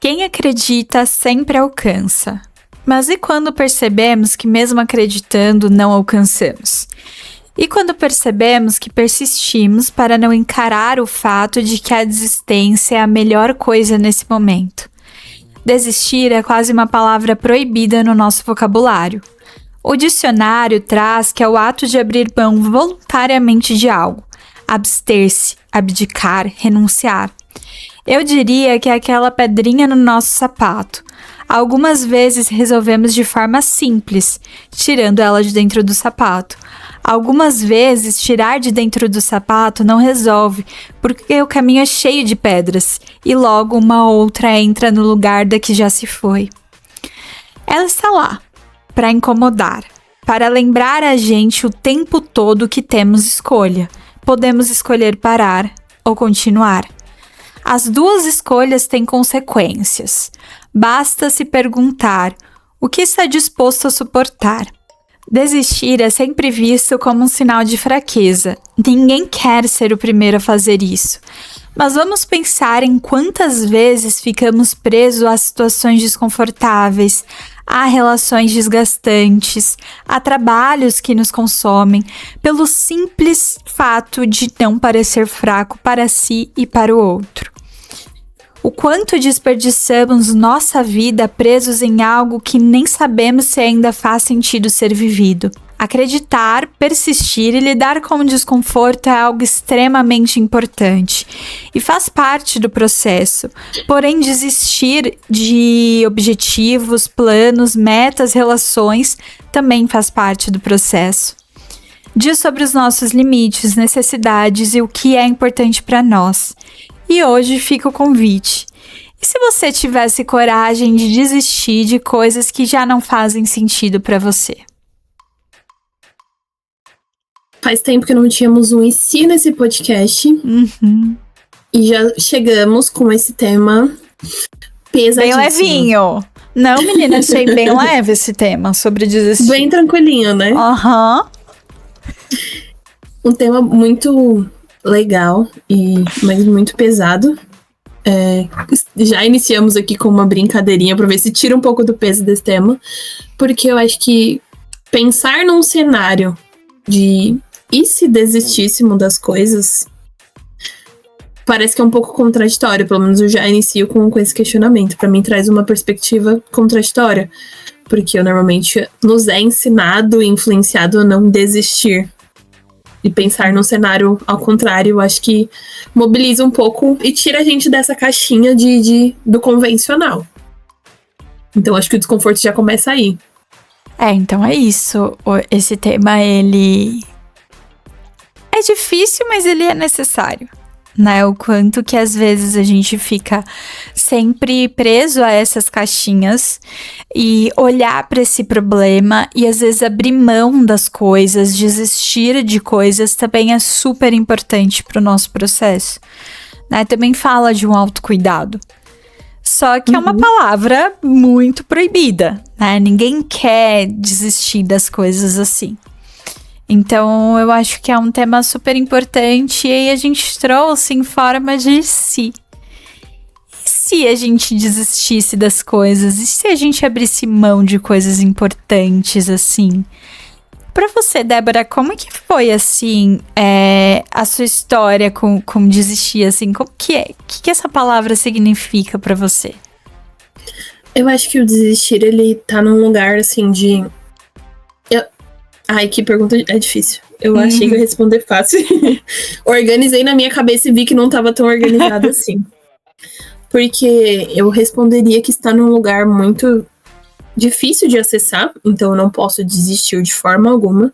Quem acredita sempre alcança. Mas e quando percebemos que mesmo acreditando não alcançamos? E quando percebemos que persistimos para não encarar o fato de que a desistência é a melhor coisa nesse momento? Desistir é quase uma palavra proibida no nosso vocabulário. O dicionário traz que é o ato de abrir mão voluntariamente de algo, abster-se, abdicar, renunciar. Eu diria que é aquela pedrinha no nosso sapato. Algumas vezes resolvemos de forma simples, tirando ela de dentro do sapato. Algumas vezes, tirar de dentro do sapato não resolve, porque o caminho é cheio de pedras, e logo uma outra entra no lugar da que já se foi. Ela está lá, para incomodar, para lembrar a gente o tempo todo que temos escolha. Podemos escolher parar ou continuar. As duas escolhas têm consequências. Basta se perguntar o que está disposto a suportar. Desistir é sempre visto como um sinal de fraqueza. Ninguém quer ser o primeiro a fazer isso. Mas vamos pensar em quantas vezes ficamos presos a situações desconfortáveis, a relações desgastantes, a trabalhos que nos consomem, pelo simples fato de não parecer fraco para si e para o outro. O quanto desperdiçamos nossa vida presos em algo que nem sabemos se ainda faz sentido ser vivido. Acreditar, persistir e lidar com o desconforto é algo extremamente importante e faz parte do processo. Porém, desistir de objetivos, planos, metas, relações também faz parte do processo. Diz sobre os nossos limites, necessidades e o que é importante para nós. E hoje fica o convite. E se você tivesse coragem de desistir de coisas que já não fazem sentido para você? Faz tempo que não tínhamos um e se nesse podcast. E já chegamos com esse tema pesadíssimo. Bem levinho. Não, menina, achei bem leve esse tema sobre desistir. Bem tranquilinho, né? Um tema muito legal, mas muito pesado. Já iniciamos aqui com uma brincadeirinha pra ver se tira um pouco do peso desse tema. Porque eu acho que pensar num cenário de e se desistíssemos das coisas parece que é um pouco contraditório. Pelo menos eu já inicio com esse questionamento. Pra mim traz uma perspectiva contraditória, porque normalmente nos é ensinado e influenciado a não desistir. E pensar num cenário ao contrário, eu acho que mobiliza um pouco e tira a gente dessa caixinha do convencional. Então acho que o desconforto já começa aí. Então é isso. Esse tema, ele é difícil, mas ele é necessário, né? O quanto que às vezes a gente fica sempre preso a essas caixinhas e olhar para esse problema e às vezes abrir mão das coisas, desistir de coisas também é super importante para o nosso processo, né? Também fala de um autocuidado. Só que é uma palavra muito proibida, né? Ninguém quer desistir das coisas assim. Então, eu acho que é um tema super importante e aí a gente trouxe em forma de si. E se a gente desistisse das coisas? E se a gente abrisse mão de coisas importantes, assim? Pra você, Débora, como é que foi, assim, a sua história com desistir, assim? Como que é? O que essa palavra significa pra você? Eu acho que o desistir, ele tá num lugar, assim, de... Ai, que pergunta é difícil. Eu achei que eu ia responder fácil. Organizei na minha cabeça e vi que não tava tão organizado assim. Porque eu responderia que está num lugar muito difícil de acessar, então eu não posso desistir de forma alguma.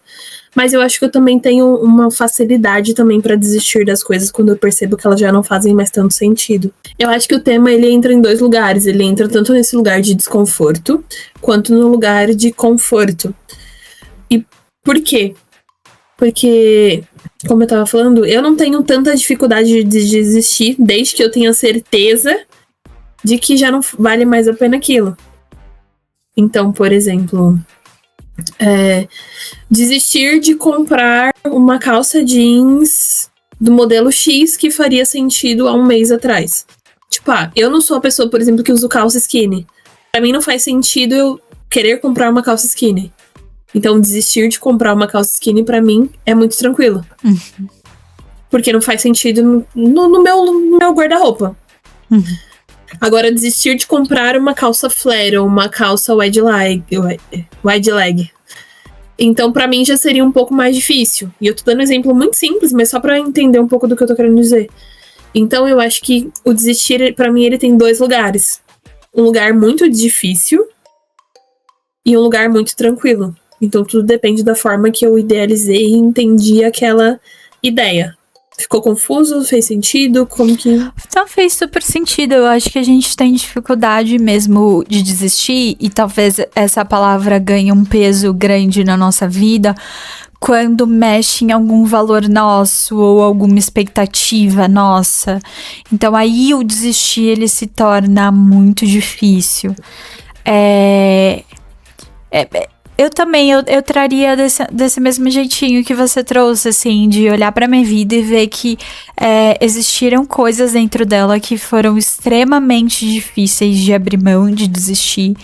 Mas eu acho que eu também tenho uma facilidade também para desistir das coisas quando eu percebo que elas já não fazem mais tanto sentido. Eu acho que o tema, ele entra em dois lugares. Ele entra tanto nesse lugar de desconforto, quanto no lugar de conforto. E por quê? Porque, como eu tava falando, eu não tenho tanta dificuldade de desistir desde que eu tenha certeza de que já não vale mais a pena aquilo. Então, por exemplo, desistir de comprar uma calça jeans do modelo X que faria sentido há um mês atrás. Tipo, eu não sou a pessoa, por exemplo, que usa calça skinny. Pra mim não faz sentido eu querer comprar uma calça skinny. Então, desistir de comprar uma calça skinny, pra mim, é muito tranquilo. Porque não faz sentido no meu guarda-roupa. Agora, desistir de comprar uma calça flare ou uma calça wide leg. Então, pra mim, já seria um pouco mais difícil. E eu tô dando um exemplo muito simples, mas só pra entender um pouco do que eu tô querendo dizer. Então, eu acho que o desistir, pra mim, ele tem 2 lugares. Um lugar muito difícil e um lugar muito tranquilo. Então, tudo depende da forma que eu idealizei e entendi aquela ideia. Ficou confuso? Fez sentido? Como que... Então fez super sentido. Eu acho que a gente tem dificuldade mesmo de desistir, e talvez essa palavra ganhe um peso grande na nossa vida quando mexe em algum valor nosso ou alguma expectativa nossa. Então aí o desistir, ele se torna muito difícil. Eu também, eu traria desse mesmo jeitinho que você trouxe, assim, de olhar pra minha vida e ver que existiram coisas dentro dela que foram extremamente difíceis de abrir mão, de desistir,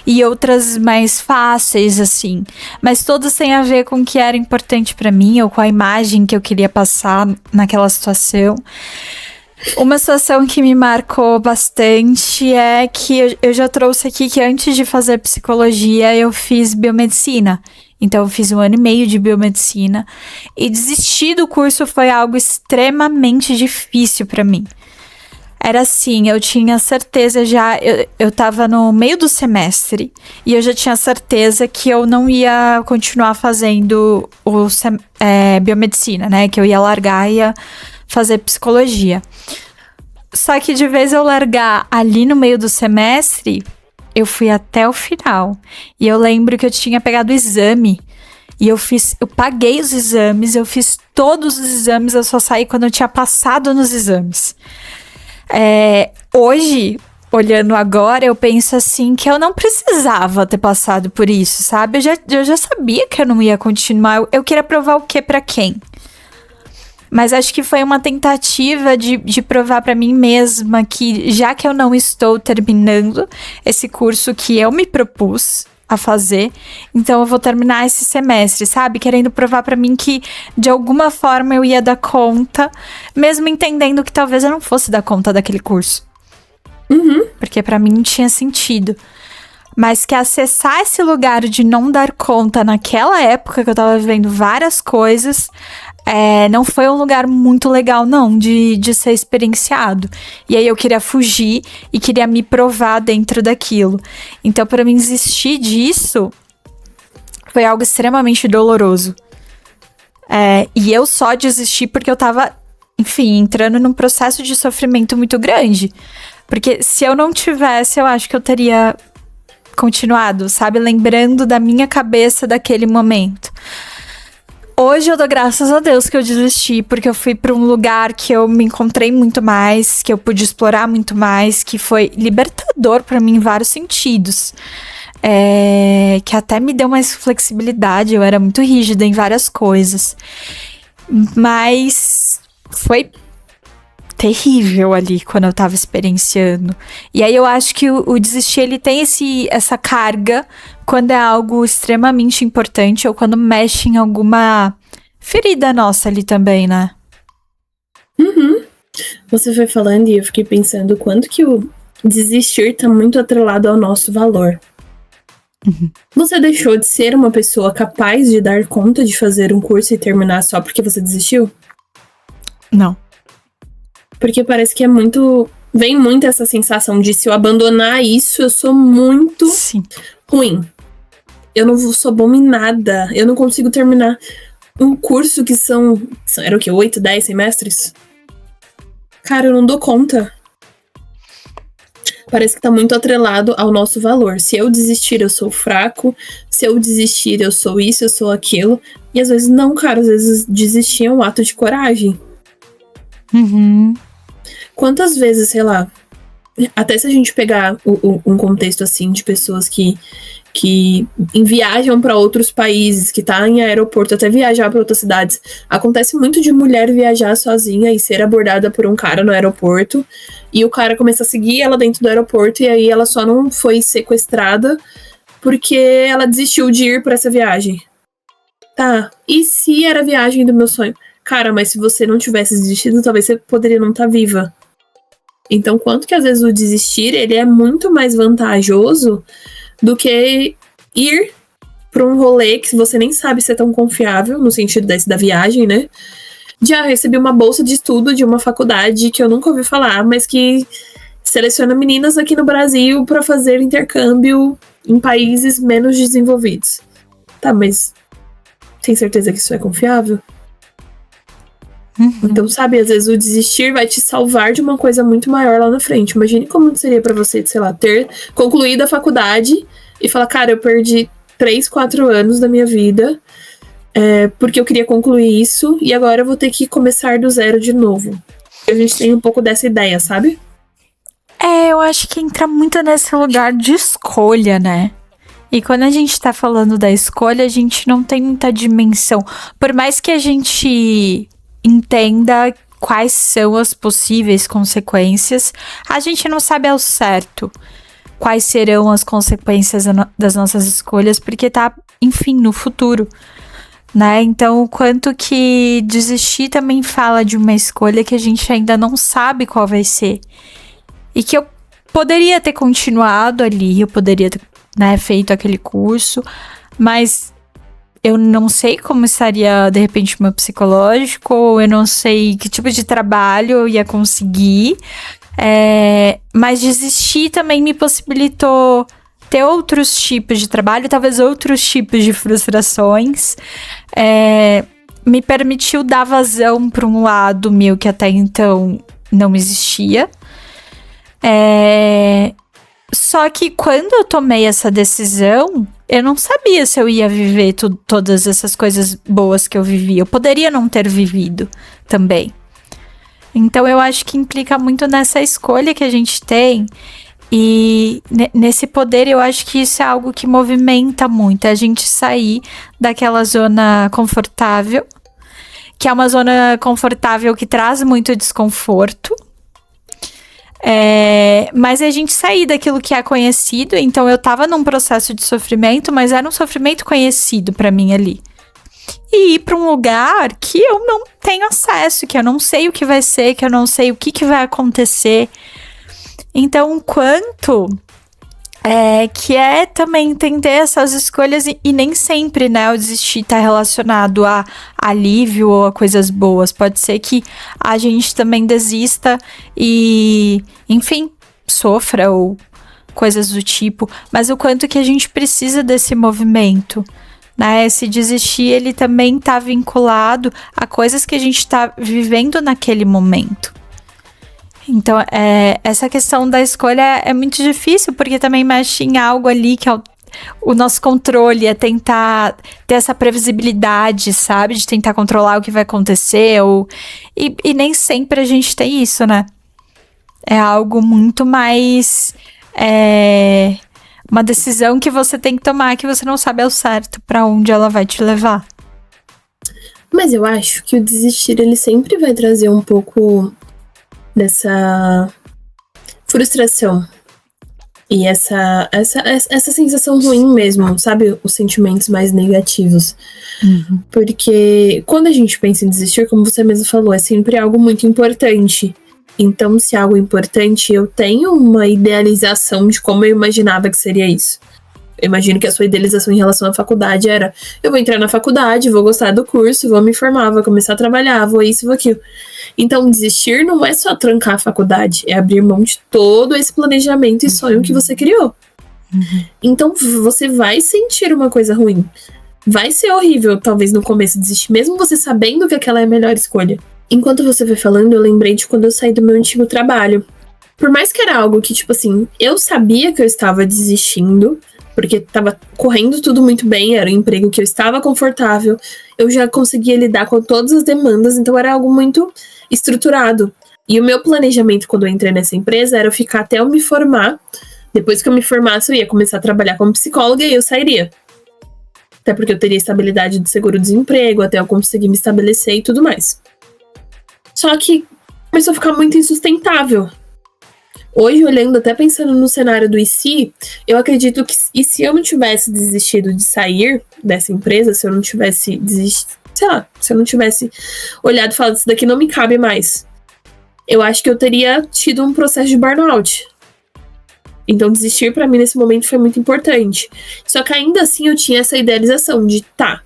e outras mais fáceis, assim. Mas todas têm a ver com o que era importante pra mim, ou com a imagem que eu queria passar naquela situação. Uma situação que me marcou bastante é que eu já trouxe aqui que antes de fazer psicologia eu fiz biomedicina. Então eu fiz 1 ano e meio de biomedicina e desistir do curso foi algo extremamente difícil pra mim. Era assim, eu tinha certeza já, eu tava no meio do semestre e eu já tinha certeza que eu não ia continuar fazendo biomedicina, né? Que eu ia largar e ia fazer psicologia. Só que de vez eu largar ali no meio do semestre, eu fui até o final. E eu lembro que eu tinha pegado o exame. E eu paguei os exames, eu fiz todos os exames, eu só saí quando eu tinha passado nos exames. Hoje, olhando agora, eu penso assim que eu não precisava ter passado por isso, sabe? Eu já sabia que eu não ia continuar. Eu queria provar o quê pra quem? Mas acho que foi uma tentativa de provar pra mim mesma que, já que eu não estou terminando esse curso que eu me propus a fazer, então eu vou terminar esse semestre, sabe? Querendo provar pra mim que, de alguma forma, eu ia dar conta, mesmo entendendo que talvez eu não fosse dar conta daquele curso. Porque pra mim não tinha sentido. Mas que acessar esse lugar de não dar conta naquela época que eu tava vivendo várias coisas, não foi um lugar muito legal, não, de ser experienciado. E aí eu queria fugir e queria me provar dentro daquilo. Então, pra mim, desistir disso foi algo extremamente doloroso. E eu só desisti porque eu tava, enfim, entrando num processo de sofrimento muito grande. Porque se eu não tivesse, eu acho que eu teria continuado, sabe? Lembrando da minha cabeça daquele momento. Hoje eu dou graças a Deus que eu desisti, porque eu fui pra um lugar que eu me encontrei muito mais, que eu pude explorar muito mais, que foi libertador pra mim em vários sentidos. Que até me deu mais flexibilidade, eu era muito rígida em várias coisas. Mas foi terrível ali quando eu tava experienciando. E aí eu acho que o desistir, ele tem essa carga quando é algo extremamente importante ou quando mexe em alguma ferida nossa ali também, né? Você foi falando e eu fiquei pensando quanto que o desistir tá muito atrelado ao nosso valor. Você deixou de ser uma pessoa capaz de dar conta de fazer um curso e terminar só porque você desistiu? Não. Porque parece que vem muito essa sensação de, se eu abandonar isso, eu sou muito ruim. Eu não sou bom em nada. Eu não consigo terminar um curso que era o quê? 8, 10 semestres? Cara, eu não dou conta. Parece que tá muito atrelado ao nosso valor. Se eu desistir, eu sou fraco. Se eu desistir, eu sou isso, eu sou aquilo. E às vezes não, cara. Às vezes desistir é um ato de coragem. Quantas vezes, sei lá, até se a gente pegar um contexto assim de pessoas que que viajam para outros países, que tá em aeroporto, até viajar para outras cidades. Acontece muito de mulher viajar sozinha e ser abordada por um cara no aeroporto, e o cara começa a seguir ela dentro do aeroporto, e aí ela só não foi sequestrada porque ela desistiu de ir para essa viagem. Tá, e se era a viagem do meu sonho? Cara, mas se você não tivesse desistido, talvez você poderia não estar viva. Então, quanto que às vezes o desistir, ele é muito mais vantajoso do que ir para um rolê que você nem sabe se é tão confiável, no sentido da viagem, né? Já recebi uma bolsa de estudo de uma faculdade que eu nunca ouvi falar, mas que seleciona meninas aqui no Brasil para fazer intercâmbio em países menos desenvolvidos. Tá, mas tem certeza que isso é confiável? Então, sabe, às vezes o desistir vai te salvar de uma coisa muito maior lá na frente. Imagine como seria pra você, sei lá, ter concluído a faculdade e falar, cara, eu perdi 3, 4 anos da minha vida porque eu queria concluir isso e agora eu vou ter que começar do zero de novo. A gente tem um pouco dessa ideia, sabe? Eu acho que entra muito nesse lugar de escolha, né? E quando a gente tá falando da escolha, a gente não tem muita dimensão. Por mais que a gente entenda quais são as possíveis consequências, a gente não sabe ao certo quais serão as consequências das nossas escolhas, porque tá, enfim, no futuro, né? Então, o quanto que desistir também fala de uma escolha que a gente ainda não sabe qual vai ser. E que eu poderia ter continuado ali, eu poderia ter, né, feito aquele curso, mas eu não sei como estaria, de repente, o meu psicológico, ou eu não sei que tipo de trabalho eu ia conseguir. Mas desistir também me possibilitou ter outros tipos de trabalho, talvez outros tipos de frustrações. Me permitiu dar vazão para um lado meu que até então não existia. Só que quando eu tomei essa decisão, eu não sabia se eu ia viver todas essas coisas boas que eu vivi. Eu poderia não ter vivido também. Então eu acho que implica muito nessa escolha que a gente tem. E nesse poder eu acho que isso é algo que movimenta muito. A gente sair daquela zona confortável, que é uma zona confortável que traz muito desconforto. Mas a gente sair daquilo que é conhecido. Então eu tava num processo de sofrimento, mas era um sofrimento conhecido pra mim ali, e ir pra um lugar que eu não tenho acesso, que eu não sei o que vai ser, que eu não sei o que vai acontecer. Então, quanto que também entender essas escolhas e nem sempre, né, o desistir tá relacionado a alívio ou a coisas boas. Pode ser que a gente também desista e, enfim, sofra ou coisas do tipo, mas o quanto que a gente precisa desse movimento, né? Esse desistir, ele também tá vinculado a coisas que a gente tá vivendo naquele momento. Então, essa questão da escolha é muito difícil, porque também mexe em algo ali que é o nosso controle, é tentar ter essa previsibilidade, sabe? De tentar controlar o que vai acontecer, e nem sempre a gente tem isso, né? É algo muito mais... uma decisão que você tem que tomar, que você não sabe ao certo pra onde ela vai te levar. Mas eu acho que o desistir, ele sempre vai trazer um pouco dessa frustração e essa sensação ruim mesmo, sabe? Os sentimentos mais negativos. Porque quando a gente pensa em desistir, como você mesmo falou, é sempre algo muito importante. Então, se é algo importante, eu tenho uma idealização de como eu imaginava que seria isso. Eu imagino que a sua idealização em relação à faculdade era: eu vou entrar na faculdade, vou gostar do curso, vou me formar, vou começar a trabalhar, vou isso, vou aquilo. Então, desistir não é só trancar a faculdade, é abrir mão de todo esse planejamento e sonho que você criou. Então, você vai sentir uma coisa ruim. Vai ser horrível, talvez, no começo desistir, mesmo você sabendo que aquela é a melhor escolha. Enquanto você foi falando, eu lembrei de quando eu saí do meu antigo trabalho. Por mais que era algo que, tipo assim, eu sabia que eu estava desistindo, porque tava correndo tudo muito bem, era um emprego que eu estava confortável, eu já conseguia lidar com todas as demandas, então era algo muito estruturado. E o meu planejamento quando eu entrei nessa empresa era eu ficar até eu me formar Depois que eu me formasse, eu ia começar a trabalhar como psicóloga e eu sairia. Até porque eu teria estabilidade do seguro-desemprego, até eu conseguir me estabelecer e tudo mais. Só que começou a ficar muito insustentável. Hoje, olhando, até pensando no cenário do IC, eu acredito que se eu não tivesse desistido de sair dessa empresa, se eu não tivesse desistido, sei lá, se eu não tivesse olhado e falado, isso daqui não me cabe mais, eu acho que eu teria tido um processo de burnout. Então, desistir pra mim nesse momento foi muito importante. Só que ainda assim eu tinha essa idealização de, tá,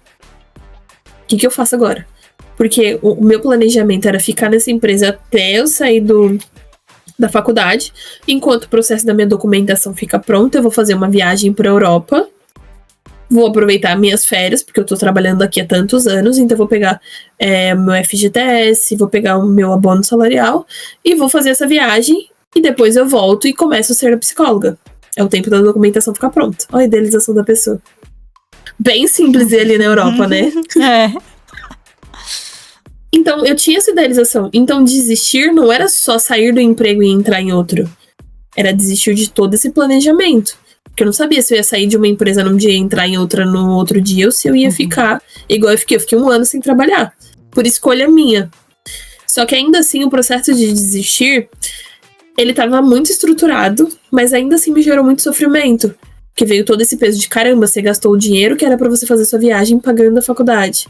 o que eu faço agora? Porque o meu planejamento era ficar nessa empresa até eu sair da faculdade. Enquanto o processo da minha documentação fica pronto, eu vou fazer uma viagem pra Europa. Vou aproveitar minhas férias, porque eu tô trabalhando aqui há tantos anos, então eu vou pegar meu FGTS, vou pegar o meu abono salarial e vou fazer essa viagem. E depois eu volto e começo a ser a psicóloga. É o tempo da documentação ficar pronta. Olha a idealização da pessoa. Bem simples ali na Europa, né? Então, eu tinha essa idealização. Então, desistir não era só sair do emprego e entrar em outro. Era desistir de todo esse planejamento. Porque eu não sabia se eu ia sair de uma empresa num dia e entrar em outra no outro dia, ou se eu ia ficar igual eu fiquei. Eu fiquei 1 ano sem trabalhar. Por escolha minha. Só que ainda assim, o processo de desistir, ele tava muito estruturado, mas ainda assim me gerou muito sofrimento. Porque veio todo esse peso de, caramba, você gastou o dinheiro que era pra você fazer sua viagem pagando a faculdade.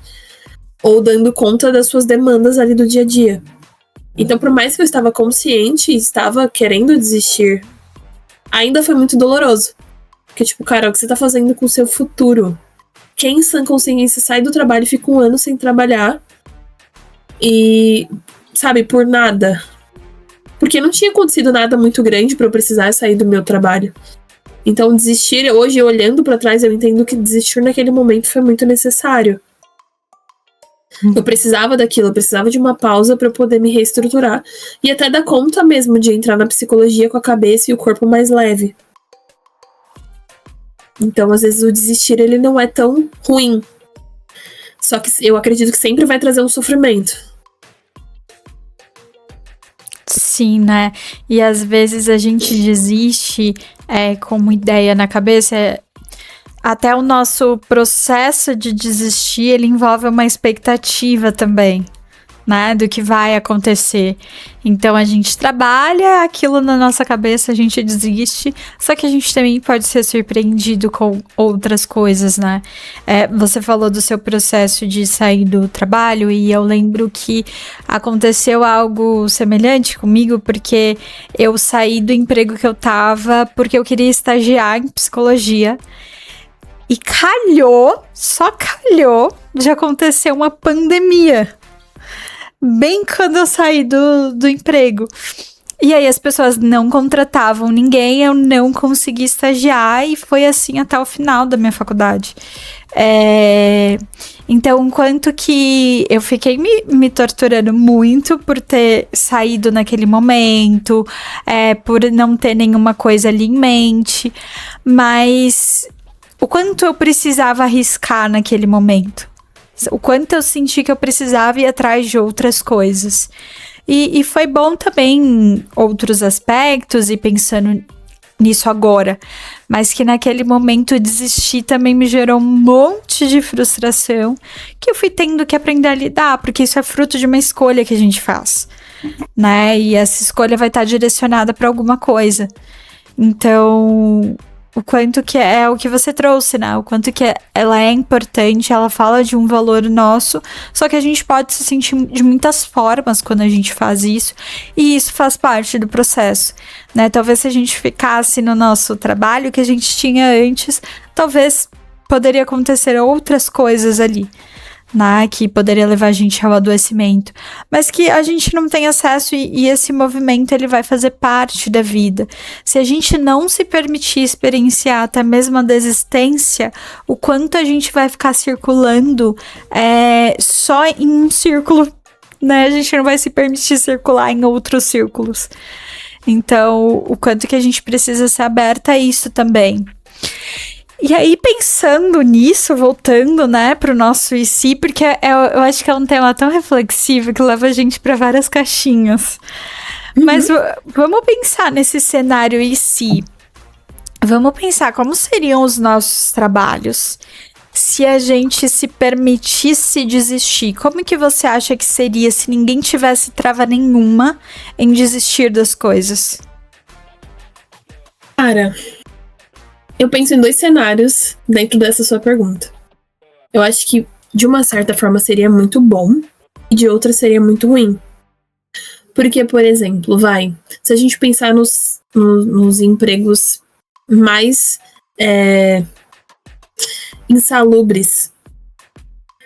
Ou dando conta das suas demandas ali do dia a dia. Então, por mais que eu estava consciente e estava querendo desistir, ainda foi muito doloroso. Porque, tipo, cara, o que você tá fazendo com o seu futuro? Quem em sã consciência sai do trabalho e fica 1 ano sem trabalhar e, sabe, por nada. Porque não tinha acontecido nada muito grande pra eu precisar sair do meu trabalho. Então, desistir, hoje, olhando pra trás, eu entendo que desistir naquele momento foi muito necessário. Eu precisava daquilo, eu precisava de uma pausa pra eu poder me reestruturar. E até dar conta mesmo de entrar na psicologia com a cabeça e o corpo mais leve. Então, às vezes, o desistir, ele não é tão ruim. Só que eu acredito que sempre vai trazer um sofrimento. Sim, né? E às vezes a gente desiste com uma ideia na cabeça. Até o nosso processo de desistir, ele envolve uma expectativa também, né? Do que vai acontecer. Então a gente trabalha aquilo na nossa cabeça, a gente desiste, só que a gente também pode ser surpreendido com outras coisas, né? Você falou do seu processo de sair do trabalho e eu lembro que aconteceu algo semelhante comigo, porque eu saí do emprego que eu tava porque eu queria estagiar em psicologia. E só calhou de acontecer uma pandemia. Bem quando eu saí do emprego. E aí as pessoas não contratavam ninguém, eu não consegui estagiar e foi assim até o final da minha faculdade. Então, enquanto que eu fiquei me torturando muito por ter saído naquele momento, por não ter nenhuma coisa ali em mente, mas o quanto eu precisava arriscar naquele momento. O quanto eu senti que eu precisava ir atrás de outras coisas. E foi bom também em outros aspectos, e pensando nisso agora. Mas que naquele momento desistir também me gerou um monte de frustração que eu fui tendo que aprender a lidar, porque isso é fruto de uma escolha que a gente faz, né? E essa escolha vai estar direcionada para alguma coisa. Então, o quanto que é o que você trouxe, né? O quanto que ela é importante, ela fala de um valor nosso, só que a gente pode se sentir de muitas formas quando a gente faz isso, e isso faz parte do processo, né? Talvez se a gente ficasse no nosso trabalho que a gente tinha antes, talvez poderia acontecer outras coisas ali, né, que poderia levar a gente ao adoecimento, mas que a gente não tem acesso e esse movimento ele vai fazer parte da vida. Se a gente não se permitir experienciar até mesmo a desistência, o quanto a gente vai ficar circulando só em um círculo, né? A gente não vai se permitir circular em outros círculos. Então, o quanto que a gente precisa ser aberta a isso também. E aí, pensando nisso, voltando, né, pro nosso IC, porque eu acho que é um tema tão reflexivo que leva a gente para várias caixinhas. Mas vamos pensar nesse cenário IC. Vamos pensar como seriam os nossos trabalhos se a gente se permitisse desistir. Como que você acha que seria se ninguém tivesse trava nenhuma em desistir das coisas? Cara, eu penso em 2 cenários dentro dessa sua pergunta. Eu acho que, de uma certa forma, seria muito bom e de outra seria muito ruim. Porque, por exemplo, se a gente pensar nos empregos mais insalubres,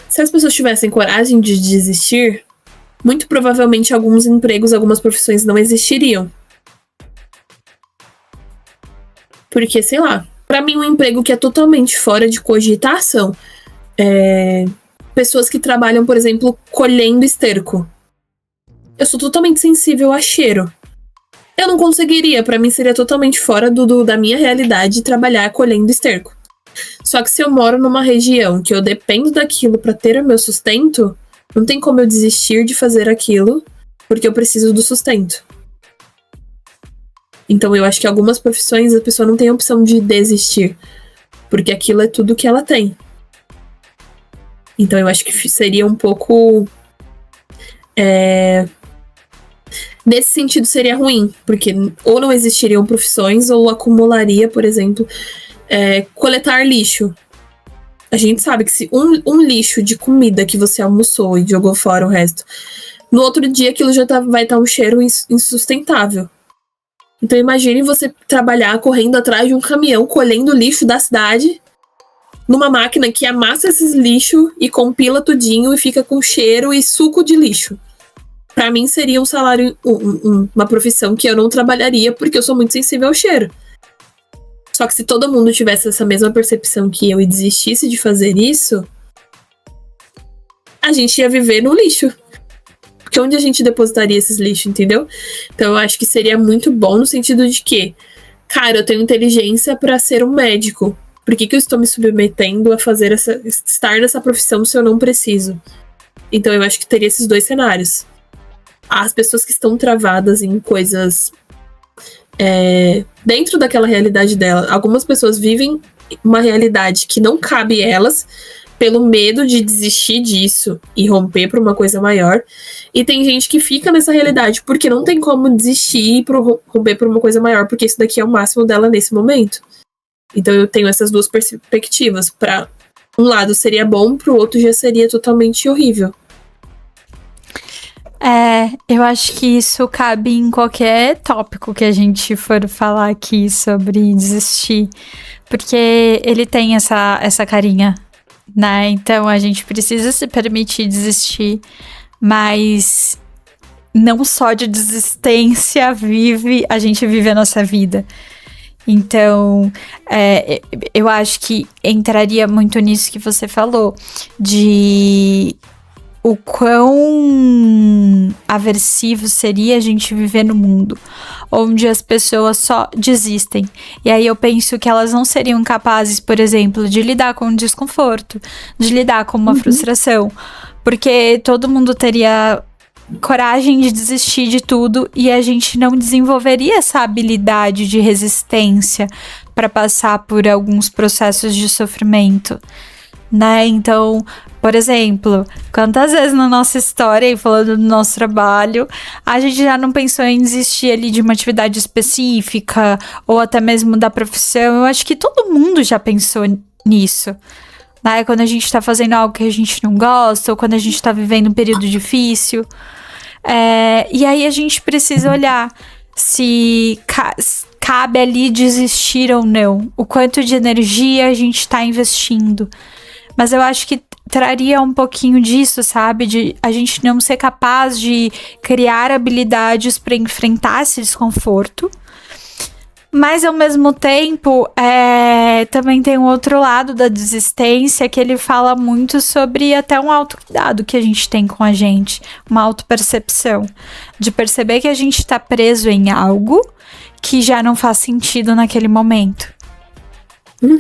se as pessoas tivessem coragem de desistir, muito provavelmente alguns empregos, algumas profissões não existiriam. Porque, sei lá, pra mim um emprego que é totalmente fora de cogitação, pessoas que trabalham, por exemplo, colhendo esterco. Eu sou totalmente sensível a cheiro. Eu não conseguiria, pra mim seria totalmente fora da minha realidade trabalhar colhendo esterco. Só que se eu moro numa região que eu dependo daquilo pra ter o meu sustento, não tem como eu desistir de fazer aquilo, porque eu preciso do sustento. Então eu acho que algumas profissões a pessoa não tem a opção de desistir, porque aquilo é tudo que ela tem. Então eu acho que seria um pouco... Nesse sentido seria ruim, porque ou não existiriam profissões, ou acumularia, por exemplo, coletar lixo. A gente sabe que se um lixo de comida que você almoçou e jogou fora o resto, no outro dia aquilo já vai estar um cheiro insustentável. Então imagine você trabalhar correndo atrás de um caminhão, colhendo lixo da cidade, numa máquina que amassa esses lixos e compila tudinho e fica com cheiro e suco de lixo. Pra mim seria um salário, uma profissão que eu não trabalharia porque eu sou muito sensível ao cheiro. Só que se todo mundo tivesse essa mesma percepção que eu e desistisse de fazer isso, a gente ia viver no lixo. Porque onde a gente depositaria esses lixos, entendeu? Então eu acho que seria muito bom no sentido de que, cara, eu tenho inteligência pra ser um médico. Por que eu estou me submetendo a estar nessa profissão se eu não preciso? Então eu acho que teria esses 2 cenários. As pessoas que estão travadas em coisas dentro daquela realidade dela. Algumas pessoas vivem uma realidade que não cabe elas, pelo medo de desistir disso e romper para uma coisa maior. E tem gente que fica nessa realidade porque não tem como desistir e romper para uma coisa maior, porque isso daqui é o máximo dela nesse momento. Então eu tenho essas 2 perspectivas. Para um lado seria bom, para o outro já seria totalmente horrível. Eu acho que isso cabe em qualquer tópico que a gente for falar aqui sobre desistir, porque ele tem essa carinha, né? Então a gente precisa se permitir desistir, mas não só de desistência a gente vive a nossa vida. Então, eu acho que entraria muito nisso que você falou, de o quão aversivo seria a gente viver no mundo onde as pessoas só desistem. E aí eu penso que elas não seriam capazes, por exemplo, de lidar com o desconforto, de lidar com uma frustração, porque todo mundo teria coragem de desistir de tudo e a gente não desenvolveria essa habilidade de resistência para passar por alguns processos de sofrimento, né? Então, por exemplo, quantas vezes na nossa história, e falando do nosso trabalho, a gente já não pensou em desistir ali de uma atividade específica ou até mesmo da profissão? Eu acho que todo mundo já pensou nisso, né? Quando a gente tá fazendo algo que a gente não gosta ou quando a gente tá vivendo um período difícil. E aí a gente precisa olhar se cabe ali desistir ou não, o quanto de energia a gente tá investindo. Mas eu acho que traria um pouquinho disso, sabe? De a gente não ser capaz de criar habilidades para enfrentar esse desconforto. Mas, ao mesmo tempo, também tem um outro lado da desistência que ele fala muito sobre até um autocuidado que a gente tem com a gente. Uma autopercepção. De perceber que a gente está preso em algo que já não faz sentido naquele momento.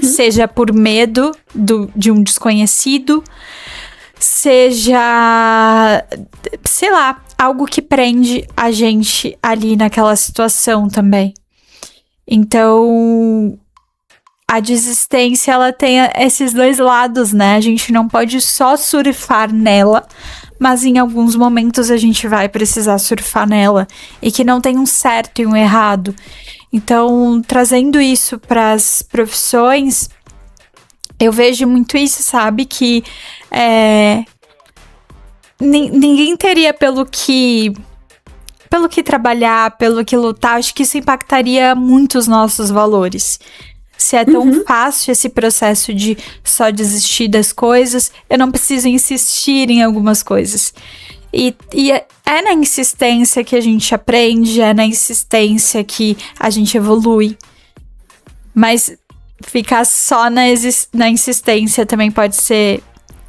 Seja por medo de um desconhecido, seja, sei lá, algo que prende a gente ali naquela situação também. Então, a desistência, ela tem esses dois lados, né? A gente não pode só surfar nela, mas em alguns momentos a gente vai precisar surfar nela. E que não tem um certo e um errado. Então, trazendo isso para as profissões, eu vejo muito isso, sabe? Que ninguém teria pelo que trabalhar, pelo que lutar. Acho que isso impactaria muito os nossos valores. Se é tão fácil esse processo de só desistir das coisas, eu não preciso insistir em algumas coisas. E é na insistência que a gente aprende, é na insistência que a gente evolui. Mas ficar só na insistência também pode ser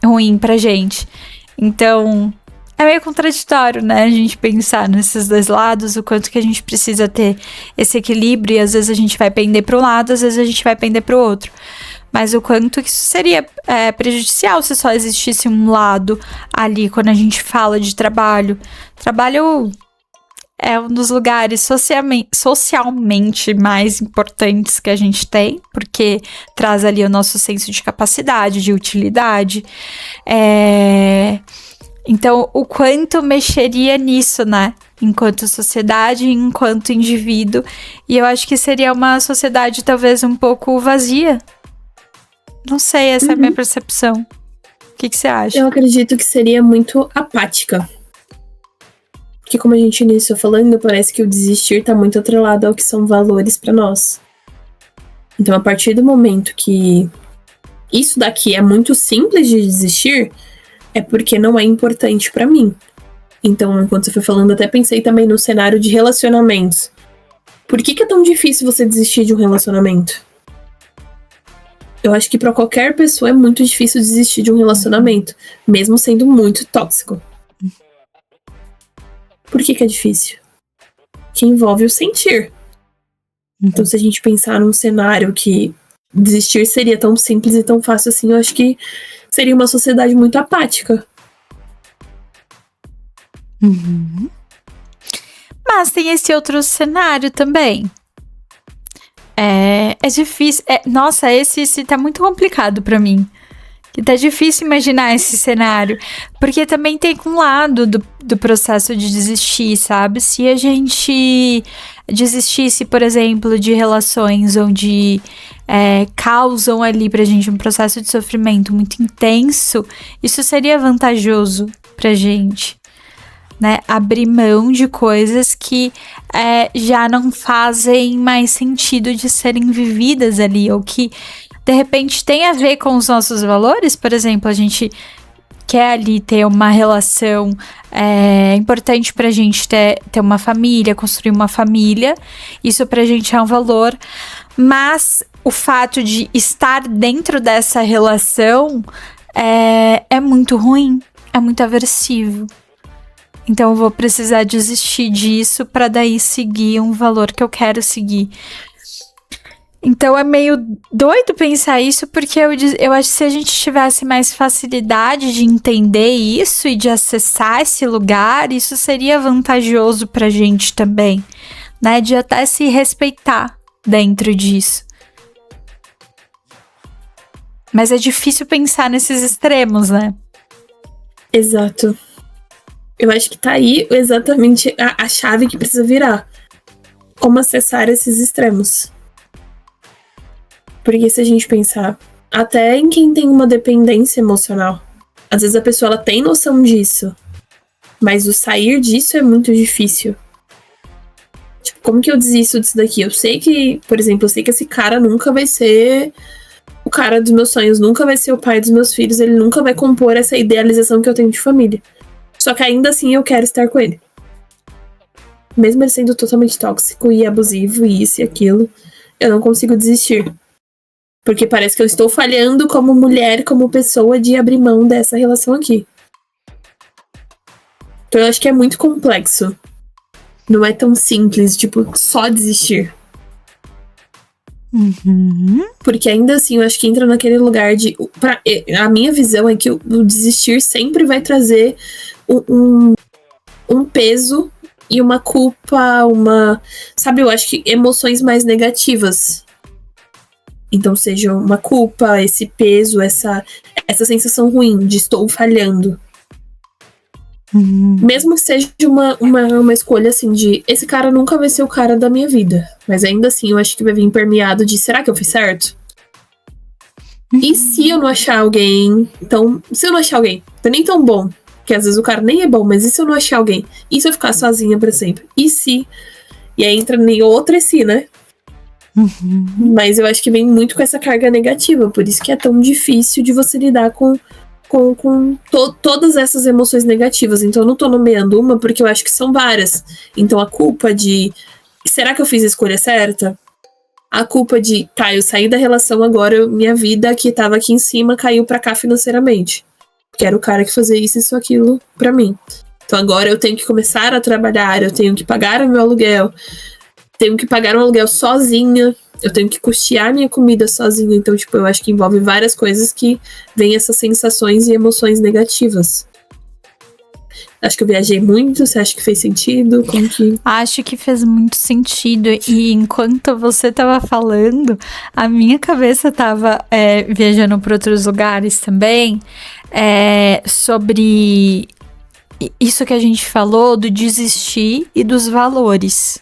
ruim pra gente. Então, é meio contraditório, né? A gente pensar nesses dois lados, o quanto que a gente precisa ter esse equilíbrio. E às vezes a gente vai pender para um lado, às vezes a gente vai pender para o outro. Mas o quanto que isso seria prejudicial se só existisse um lado ali quando a gente fala de trabalho. Trabalho é um dos lugares socialmente mais importantes que a gente tem, porque traz ali o nosso senso de capacidade, de utilidade. Então, o quanto mexeria nisso, né? Enquanto sociedade, enquanto indivíduo. E eu acho que seria uma sociedade talvez um pouco vazia. Não sei, essa é a minha percepção. O que você acha? Eu acredito que seria muito apática. Porque como a gente iniciou falando, parece que o desistir tá muito atrelado ao que são valores pra nós. Então, a partir do momento que isso daqui é muito simples de desistir, é porque não é importante pra mim. Então, enquanto você foi falando, até pensei também no cenário de relacionamentos. Por que é tão difícil você desistir de um relacionamento? Eu acho que pra qualquer pessoa é muito difícil desistir de um relacionamento, mesmo sendo muito tóxico. Por que é difícil? Que envolve o sentir. Então, se a gente pensar num cenário que desistir seria tão simples e tão fácil assim, eu acho que seria uma sociedade muito apática. Mas tem esse outro cenário também. É difícil. Nossa, esse tá muito complicado pra mim. Que tá difícil imaginar esse cenário. Porque também tem um lado do processo de desistir, sabe? Se a gente desistisse, por exemplo, de relações onde causam ali pra gente um processo de sofrimento muito intenso, isso seria vantajoso pra gente, né? Abrir mão de coisas que já não fazem mais sentido de serem vividas ali, ou que de repente tem a ver com os nossos valores. Por exemplo, a gente quer ali ter uma relação, importante pra gente ter uma família, construir uma família, isso pra gente é um valor, mas o fato de estar dentro dessa relação é muito ruim, é muito aversivo. Então eu vou precisar desistir disso pra daí seguir um valor que eu quero seguir. Então é meio doido pensar isso, porque eu acho que se a gente tivesse mais facilidade de entender isso e de acessar esse lugar, isso seria vantajoso pra gente também, né? De até se respeitar dentro disso. Mas é difícil pensar nesses extremos, né? Exato. Eu acho que tá aí exatamente a chave que precisa virar. Como acessar esses extremos. Porque se a gente pensar, até em quem tem uma dependência emocional, às vezes a pessoa ela tem noção disso, mas o sair disso é muito difícil. Tipo, como que eu desisto disso daqui? Eu sei que, por exemplo, eu sei que esse cara nunca vai ser o cara dos meus sonhos, nunca vai ser o pai dos meus filhos, ele nunca vai compor essa idealização que eu tenho de família. Só que ainda assim eu quero estar com ele. Mesmo ele sendo totalmente tóxico e abusivo e isso e aquilo, eu não consigo desistir. Porque parece que eu estou falhando como mulher, como pessoa, de abrir mão dessa relação aqui. Então eu acho que é muito complexo. Não é tão simples, tipo, só desistir. Porque ainda assim, eu acho que entra naquele lugar de... a minha visão é que o desistir sempre vai trazer um peso e uma culpa, sabe, eu acho que emoções mais negativas. Então, seja uma culpa, esse peso, essa sensação ruim de estou falhando. Mesmo que seja uma escolha assim de esse cara nunca vai ser o cara da minha vida. Mas ainda assim, eu acho que vai vir permeado de será que eu fiz certo? E se eu não achar alguém? Então, se eu não achar alguém, tá nem tão bom, que às vezes o cara nem é bom, mas e se eu não achar alguém? E se eu ficar sozinha pra sempre? E se? E aí entra em outra e se, né? Mas eu acho que vem muito com essa carga negativa, por isso que é tão difícil de você lidar com todas essas emoções negativas. Então eu não tô nomeando uma porque eu acho que são várias. Então a culpa de será que eu fiz a escolha certa? A culpa de tá, eu saí da relação agora, minha vida que tava aqui em cima caiu pra cá financeiramente. Que era o cara que fazia isso aquilo pra mim. Então agora eu tenho que começar a trabalhar, eu tenho que pagar o meu aluguel, tenho que pagar um aluguel sozinha, eu tenho que custear minha comida sozinha. Então, tipo, eu acho que envolve várias coisas que vêm essas sensações e emoções negativas. Acho que eu viajei muito, você acha que fez sentido? Como que... Acho que fez muito sentido. E enquanto você tava falando, a minha cabeça tava viajando para outros lugares também, sobre isso que a gente falou do desistir e dos valores.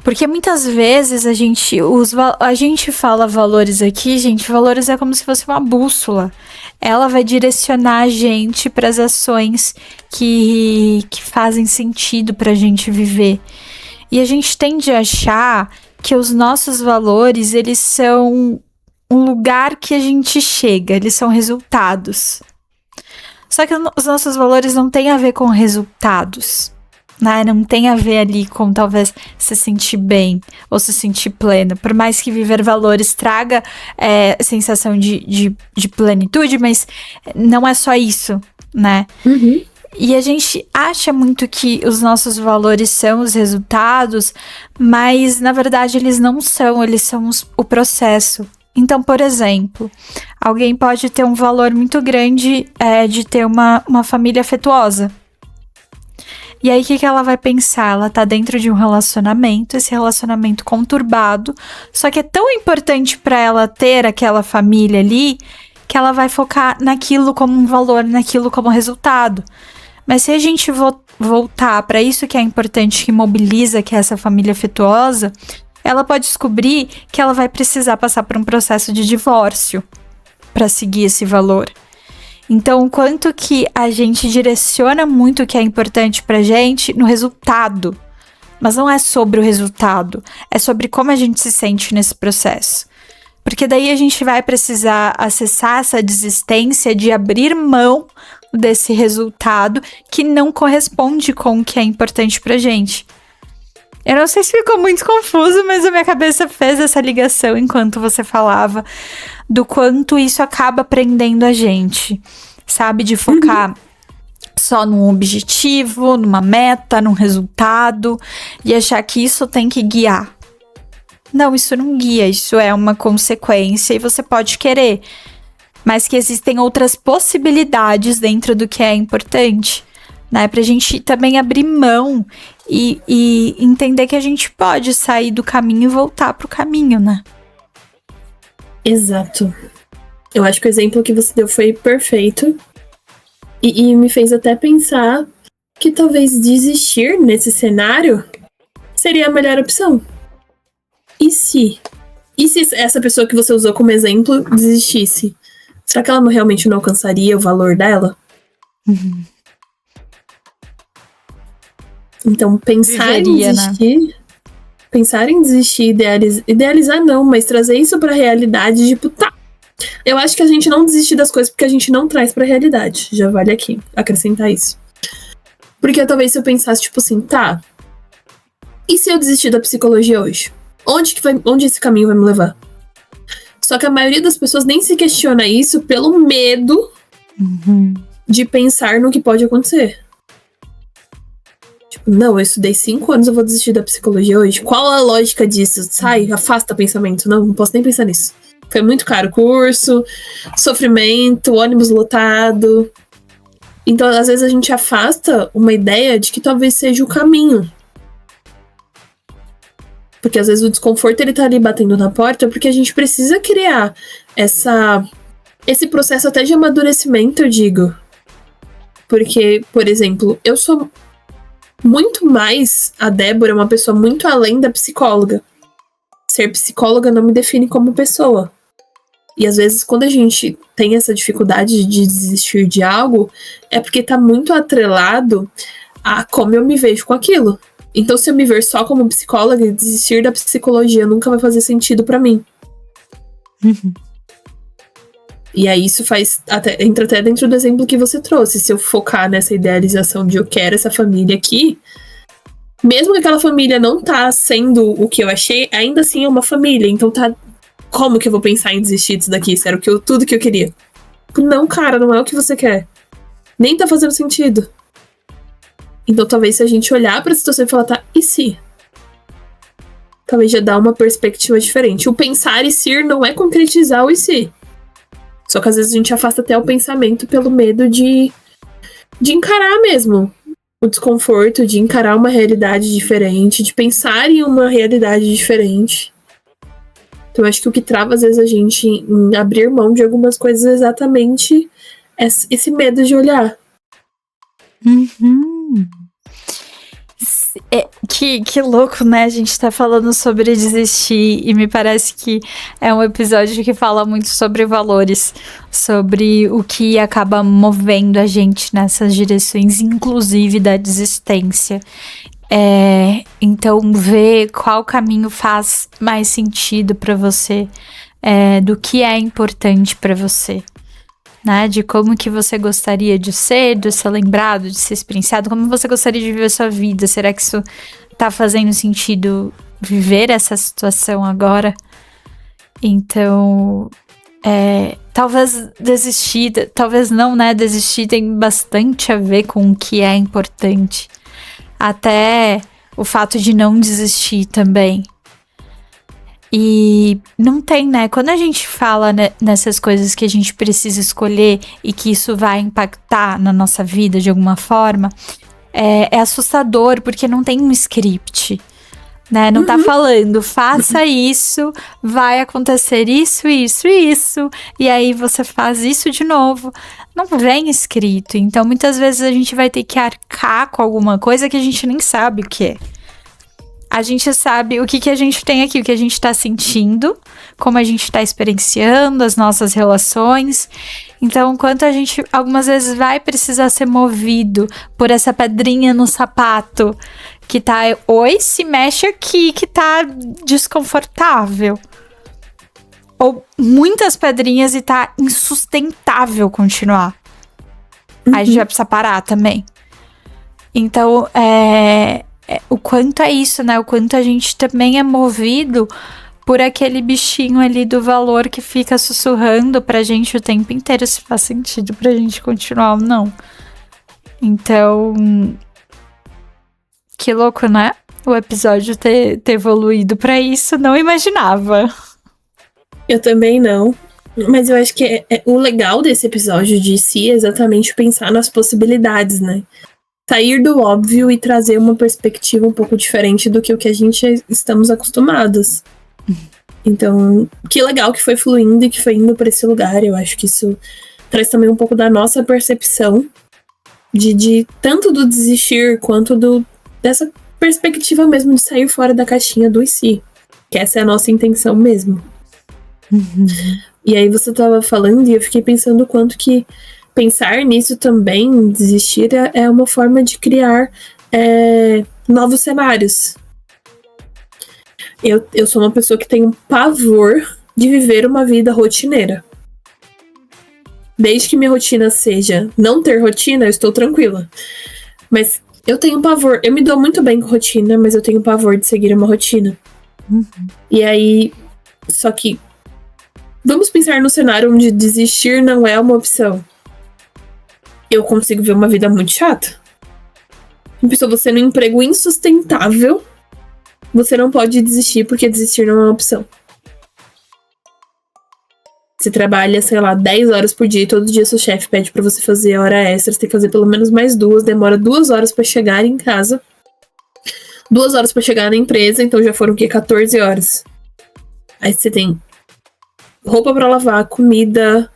Porque muitas vezes a gente fala valores aqui, gente, valores é como se fosse uma bússola. Ela vai direcionar a gente para as ações que fazem sentido para a gente viver. E a gente tende a achar que os nossos valores, eles são um lugar que a gente chega, eles são resultados. Só que os nossos valores não têm a ver com resultados. Né? Não tem a ver ali com talvez se sentir bem ou se sentir pleno. Por mais que viver valores traga sensação de plenitude, mas não é só isso, né? E a gente acha muito que os nossos valores são os resultados, mas na verdade eles não são, eles são o processo. Então, por exemplo, alguém pode ter um valor muito grande de ter uma família afetuosa. E aí, o que ela vai pensar? Ela tá dentro de um relacionamento, esse relacionamento conturbado, só que é tão importante para ela ter aquela família ali, que ela vai focar naquilo como um valor, naquilo como resultado. Mas se a gente voltar para isso que é importante, que mobiliza, que é essa família afetuosa, ela pode descobrir que ela vai precisar passar por um processo de divórcio para seguir esse valor. Então, o quanto que a gente direciona muito o que é importante pra gente no resultado. Mas não é sobre o resultado, é sobre como a gente se sente nesse processo. Porque daí a gente vai precisar acessar essa desistência de abrir mão desse resultado que não corresponde com o que é importante pra gente. Eu não sei se ficou muito confuso, mas a minha cabeça fez essa ligação enquanto você falava do quanto isso acaba prendendo a gente, sabe? De focar só num objetivo, numa meta, num resultado e achar que isso tem que guiar. Não, isso não guia, isso é uma consequência e você pode querer, mas que existem outras possibilidades dentro do que é importante, né? Pra gente também abrir mão e entender que a gente pode sair do caminho e voltar pro caminho, né? Exato. Eu acho que o exemplo que você deu foi perfeito. E me fez até pensar que talvez desistir nesse cenário seria a melhor opção. E se essa pessoa que você usou como exemplo desistisse? Será que ela realmente não alcançaria o valor dela? Então, pensar em desistir... Né? Pensar em desistir, idealizar não, mas trazer isso pra realidade, tipo, tá. Eu acho que a gente não desiste das coisas porque a gente não traz pra realidade. Já vale aqui acrescentar isso. Porque talvez se eu pensasse, tipo assim, tá. E se eu desistir da psicologia hoje? Onde esse caminho vai me levar? Só que a maioria das pessoas nem se questiona isso pelo medo de pensar no que pode acontecer. Tipo, não, eu estudei 5 anos, eu vou desistir da psicologia hoje. Qual a lógica disso? Sai, afasta pensamento. Não posso nem pensar nisso. Foi muito caro o curso, sofrimento, ônibus lotado. Então, às vezes a gente afasta uma ideia de que talvez seja o caminho. Porque às vezes o desconforto ele tá ali batendo na porta porque a gente precisa criar esse processo até de amadurecimento, eu digo. Porque, por exemplo, eu sou muito mais, a Débora é uma pessoa muito além da psicóloga. Ser psicóloga não me define como pessoa. E às vezes quando a gente tem essa dificuldade de desistir de algo, é porque tá muito atrelado a como eu me vejo com aquilo. Então se eu me ver só como psicóloga, desistir da psicologia nunca vai fazer sentido pra mim. E aí isso entra até dentro do exemplo que você trouxe. Se eu focar nessa idealização de eu quero essa família aqui, mesmo que aquela família não tá sendo o que eu achei, ainda assim é uma família. Então tá, como que eu vou pensar em desistir disso daqui? Isso era tudo que eu queria. Não, cara, não é o que você quer. Nem tá fazendo sentido. Então talvez se a gente olhar pra situação e falar, tá, e se? Talvez já dá uma perspectiva diferente. O pensar e se não é concretizar o e se. Só que às vezes a gente afasta até o pensamento pelo medo de encarar mesmo o desconforto, de encarar uma realidade diferente, de pensar em uma realidade diferente. Então eu acho que o que trava às vezes a gente em abrir mão de algumas coisas é exatamente esse medo de olhar. Que louco, né? A gente tá falando sobre desistir e me parece que é um episódio que fala muito sobre valores, sobre o que acaba movendo a gente nessas direções, inclusive da desistência. Então, ver qual caminho faz mais sentido pra você, do que é importante pra você. Né, de como que você gostaria de ser lembrado, de ser experienciado, como você gostaria de viver a sua vida. Será que isso tá fazendo sentido viver essa situação agora? Então, talvez desistir, talvez não, né? Desistir tem bastante a ver com o que é importante. Até o fato de não desistir também. E não tem, né? Quando a gente fala nessas coisas que a gente precisa escolher e que isso vai impactar na nossa vida de alguma forma, é assustador, porque não tem um script, né? Não tá falando, faça isso, vai acontecer isso, isso e isso, e aí você faz isso de novo. Não vem escrito, então muitas vezes a gente vai ter que arcar com alguma coisa que a gente nem sabe o que é. A gente sabe o que a gente tem aqui, o que a gente tá sentindo, como a gente tá experienciando as nossas relações. Então, quanto a gente algumas vezes vai precisar ser movido por essa pedrinha no sapato que tá, oi, se mexe aqui, que tá desconfortável. Ou muitas pedrinhas e tá insustentável continuar. Aí a gente vai precisar parar também. Então, o quanto é isso, né? O quanto a gente também é movido por aquele bichinho ali do valor que fica sussurrando pra gente o tempo inteiro se faz sentido pra gente continuar ou não. Então, que louco, né? O episódio ter evoluído pra isso, não imaginava. Eu também não. Mas eu acho que o legal desse episódio de si é exatamente pensar nas possibilidades, né? Sair do óbvio e trazer uma perspectiva um pouco diferente do que o que a gente estamos acostumados. Então, que legal que foi fluindo e que foi indo para esse lugar. Eu acho que isso traz também um pouco da nossa percepção de tanto do desistir quanto dessa perspectiva mesmo de sair fora da caixinha do e si. Que essa é a nossa intenção mesmo. E aí você tava falando e eu fiquei pensando o quanto que pensar nisso também, desistir, é uma forma de criar novos cenários. Eu sou uma pessoa que tem um pavor de viver uma vida rotineira. Desde que minha rotina seja não ter rotina, eu estou tranquila. Mas eu tenho um pavor. Eu me dou muito bem com rotina, mas eu tenho pavor de seguir uma rotina. E aí, só que vamos pensar no cenário onde desistir não é uma opção. Eu consigo ver uma vida muito chata. Pensou você num emprego insustentável, você não pode desistir porque desistir não é uma opção. Você trabalha, sei lá, 10 horas por dia e todo dia seu chefe pede pra você fazer hora extra, você tem que fazer pelo menos mais 2, demora 2 horas pra chegar em casa. 2 horas pra chegar na empresa, então já foram o quê? 14 horas. Aí você tem roupa pra lavar, comida,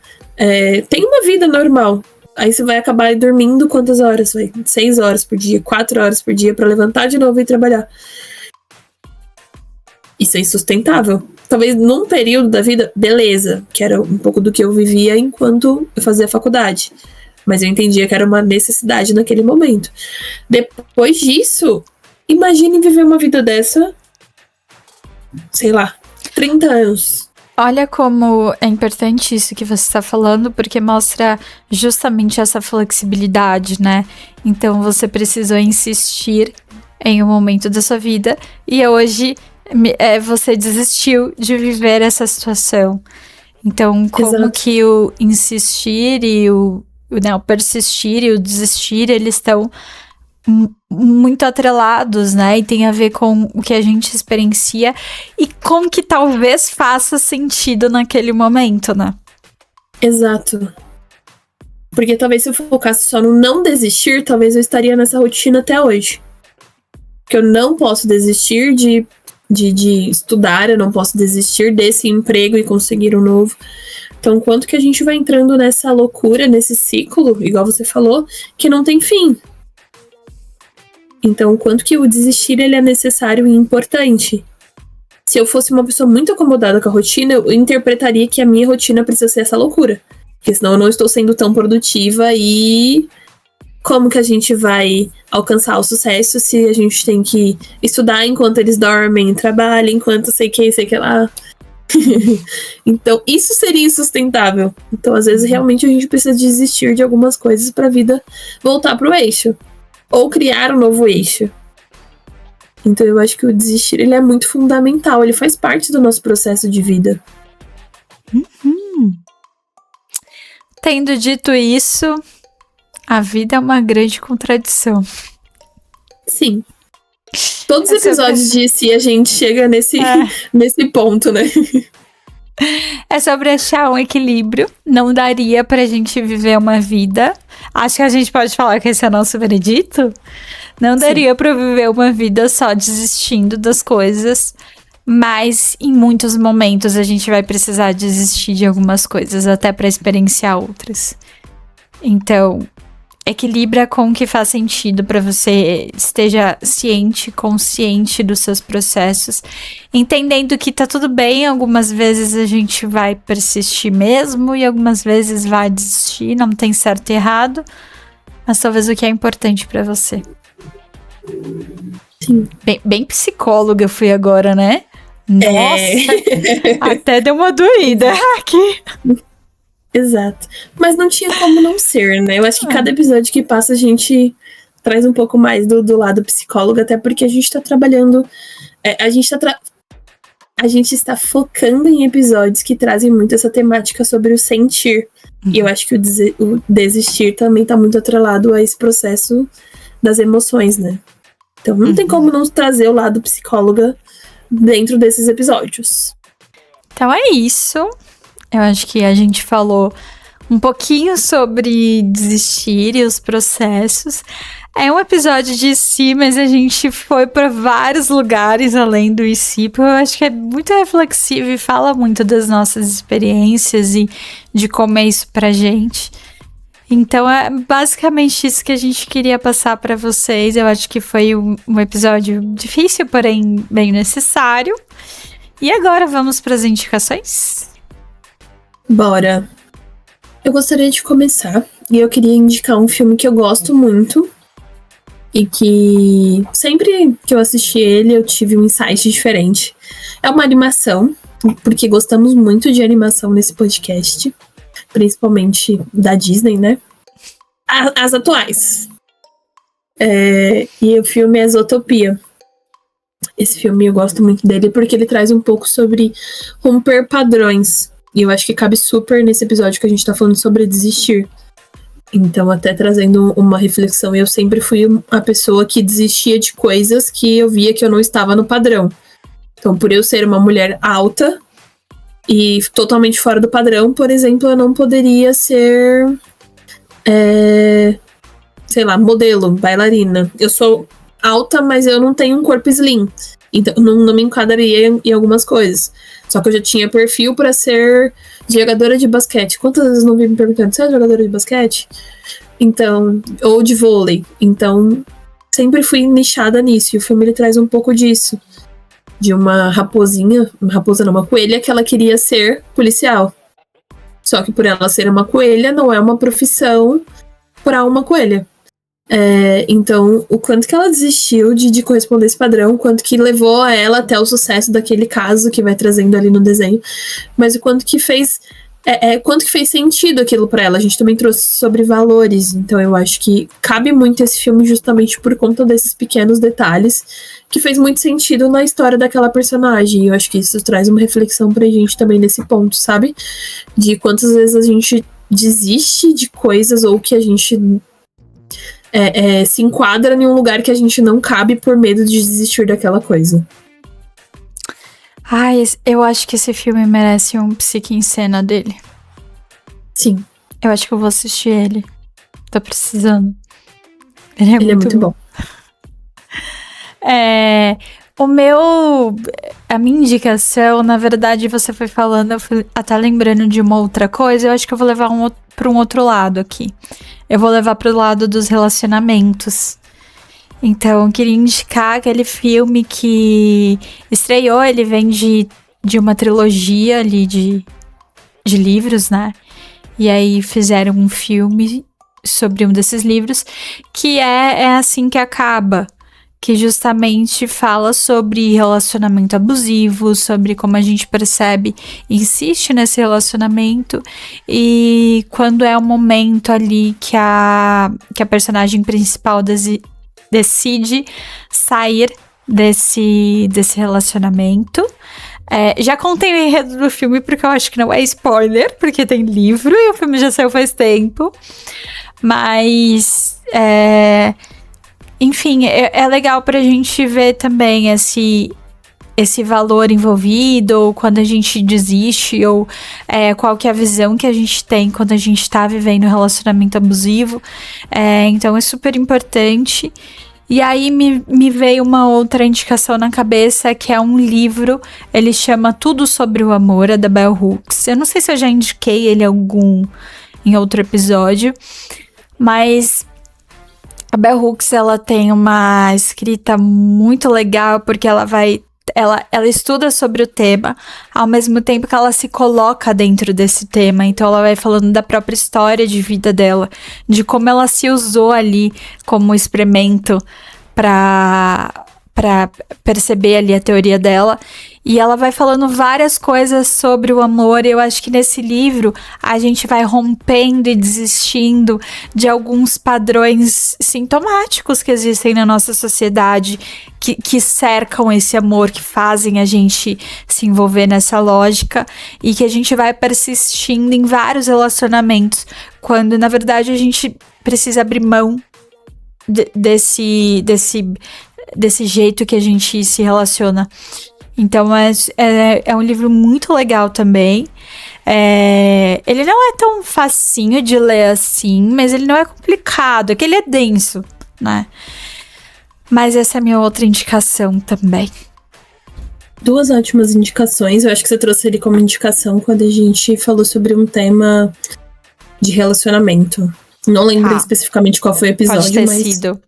tem uma vida normal. Aí você vai acabar dormindo quantas horas? 6 horas por dia, 4 horas por dia pra levantar de novo e trabalhar. Isso é insustentável. Talvez num período da vida, beleza, que era um pouco do que eu vivia enquanto eu fazia faculdade. Mas eu entendia que era uma necessidade naquele momento. Depois disso, imagine viver uma vida dessa, sei lá, 30 anos. Olha como é importante isso que você está falando, porque mostra justamente essa flexibilidade, né? Então você precisou insistir em um momento da sua vida e hoje você desistiu de viver essa situação. Então, como Exato. que o insistir e o persistir e o desistir, eles estão muito atrelados, né? E tem a ver com o que a gente experiencia e com que talvez faça sentido naquele momento, né? Exato. Porque talvez se eu focasse só no não desistir, talvez eu estaria nessa rotina até hoje. Porque eu não posso desistir de estudar, eu não posso desistir desse emprego e conseguir um novo. Então, quanto que a gente vai entrando nessa loucura, nesse ciclo, igual você falou, que não tem fim. Então, quanto que o desistir ele é necessário e importante. Se eu fosse uma pessoa muito acomodada com a rotina, eu interpretaria que a minha rotina precisa ser essa loucura. Porque senão eu não estou sendo tão produtiva e como que a gente vai alcançar o sucesso se a gente tem que estudar enquanto eles dormem, trabalhar enquanto sei que lá. Então, isso seria insustentável. Então, às vezes, realmente a gente precisa desistir de algumas coisas para a vida voltar pro eixo. Ou criar um novo eixo. Então, eu acho que o desistir ele é muito fundamental. Ele faz parte do nosso processo de vida. Tendo dito isso, a vida é uma grande contradição. Sim. Todos os episódios de Si a gente chega nesse ponto, né? É sobre achar um equilíbrio. Não daria pra gente viver uma vida. Acho que a gente pode falar que esse é nosso veredito. Não daria pra viver uma vida só desistindo das coisas. Mas em muitos momentos a gente vai precisar desistir de algumas coisas até pra experienciar outras. Então, equilibra com o que faz sentido para você esteja ciente, consciente dos seus processos, entendendo que tá tudo bem, algumas vezes a gente vai persistir mesmo e algumas vezes vai desistir, não tem certo e errado, mas talvez o que é importante para você. Sim. Bem psicóloga eu fui agora, né? Nossa, até deu uma doída aqui. Exato. Mas não tinha como não ser, né? Eu acho que cada episódio que passa a gente traz um pouco mais do lado psicólogo, até porque a gente tá trabalhando... A gente está focando em episódios que trazem muito essa temática sobre o sentir. E eu acho que o desistir também tá muito atrelado a esse processo das emoções, né? Então não tem como não trazer o lado psicóloga dentro desses episódios. Então é isso. Eu acho que a gente falou um pouquinho sobre desistir e os processos. É um episódio de Si, mas a gente foi para vários lugares além do Si, porque eu acho que é muito reflexivo e fala muito das nossas experiências e de como é isso pra gente. Então é basicamente isso que a gente queria passar para vocês. Eu acho que foi um episódio difícil, porém bem necessário. E agora vamos para as indicações? Bora. Eu gostaria de começar e eu queria indicar um filme que eu gosto muito e que sempre que eu assisti ele eu tive um insight diferente. É uma animação, porque gostamos muito de animação nesse podcast, principalmente da Disney, né? As atuais. E o filme é Zootopia. Esse filme eu gosto muito dele porque ele traz um pouco sobre romper padrões. E eu acho que cabe super nesse episódio que a gente tá falando sobre desistir. Então, até trazendo uma reflexão, eu sempre fui a pessoa que desistia de coisas que eu via que eu não estava no padrão. Então, por eu ser uma mulher alta e totalmente fora do padrão, por exemplo, eu não poderia ser, sei lá, modelo, bailarina. Eu sou alta, mas eu não tenho um corpo slim. Então, não me enquadraria em algumas coisas. Só que eu já tinha perfil pra ser jogadora de basquete. Quantas vezes não vi me perguntando, você é jogadora de basquete? Então, ou de vôlei. Então, sempre fui nichada nisso. E o filme ele traz um pouco disso. De uma raposinha, uma coelha, que ela queria ser policial. Só que por ela ser uma coelha, não é uma profissão para uma coelha. Então, o quanto que ela desistiu de corresponder esse padrão, o quanto que levou a ela até o sucesso daquele caso que vai trazendo ali no desenho, mas o quanto que fez sentido aquilo pra ela. A gente também trouxe sobre valores, então eu acho que cabe muito esse filme justamente por conta desses pequenos detalhes, que fez muito sentido na história daquela personagem, e eu acho que isso traz uma reflexão pra gente também nesse ponto, sabe? De quantas vezes a gente desiste de coisas, ou que a gente se enquadra em um lugar que a gente não cabe por medo de desistir daquela coisa. Ai, eu acho que esse filme merece um Psique em Cena dele. Sim. Eu acho que eu vou assistir ele. Tô precisando. Ele é muito bom. A minha indicação, na verdade, você foi falando, eu fui até lembrando de uma outra coisa, eu acho que eu vou levar para um outro lado aqui. Eu vou levar pro lado dos relacionamentos. Então, eu queria indicar aquele filme que estreou, ele vem de uma trilogia ali de livros, né? E aí fizeram um filme sobre um desses livros, que é Assim que Acaba, que justamente fala sobre relacionamento abusivo, sobre como a gente percebe e insiste nesse relacionamento, e quando é o momento ali que a personagem principal decide sair desse relacionamento. Já contei o enredo do filme porque eu acho que não é spoiler, porque tem livro e o filme já saiu faz tempo, mas enfim, é legal pra gente ver também esse valor envolvido, ou quando a gente desiste, ou qual que é a visão que a gente tem quando a gente tá vivendo um relacionamento abusivo. Então é super importante. E aí me veio uma outra indicação na cabeça, que é um livro, ele chama Tudo Sobre o Amor, é da Bell Hooks. Eu não sei se eu já indiquei ele em outro episódio, mas a Bell Hooks, ela tem uma escrita muito legal, porque ela estuda sobre o tema, ao mesmo tempo que ela se coloca dentro desse tema. Então ela vai falando da própria história de vida dela, de como ela se usou ali como experimento para perceber ali a teoria dela. E ela vai falando várias coisas sobre o amor. Eu acho que nesse livro a gente vai rompendo e desistindo de alguns padrões sintomáticos que existem na nossa sociedade, que cercam esse amor, que fazem a gente se envolver nessa lógica, e que a gente vai persistindo em vários relacionamentos, quando na verdade a gente precisa abrir mão desse jeito que a gente se relaciona. Então é um livro muito legal também. Ele não é tão facinho de ler assim, mas ele não é complicado, é que ele é denso, né? Mas essa é a minha outra indicação também. Duas ótimas indicações. Eu acho que você trouxe ele como indicação quando a gente falou sobre um tema de relacionamento. Não lembro especificamente qual foi o episódio, pode ter sido.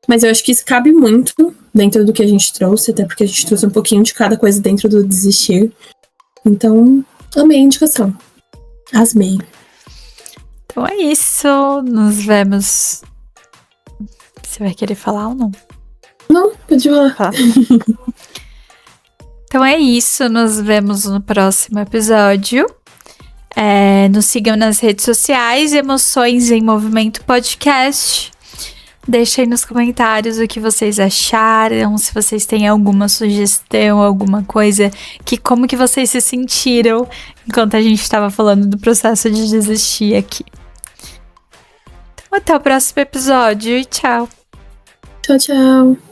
Mas eu acho que isso cabe muito dentro do que a gente trouxe, até porque a gente trouxe um pouquinho de cada coisa dentro do desistir. Então, amei a indicação. Asmei. Então é isso. Nos vemos. Você vai querer falar ou não? Não, pode falar. Então é isso. Nos vemos no próximo episódio. Nos sigam nas redes sociais, Emoções em Movimento Podcast. Deixem nos comentários o que vocês acharam, se vocês têm alguma sugestão, alguma coisa, como que vocês se sentiram enquanto a gente estava falando do processo de desistir aqui. Então, até o próximo episódio e tchau! Tchau, tchau!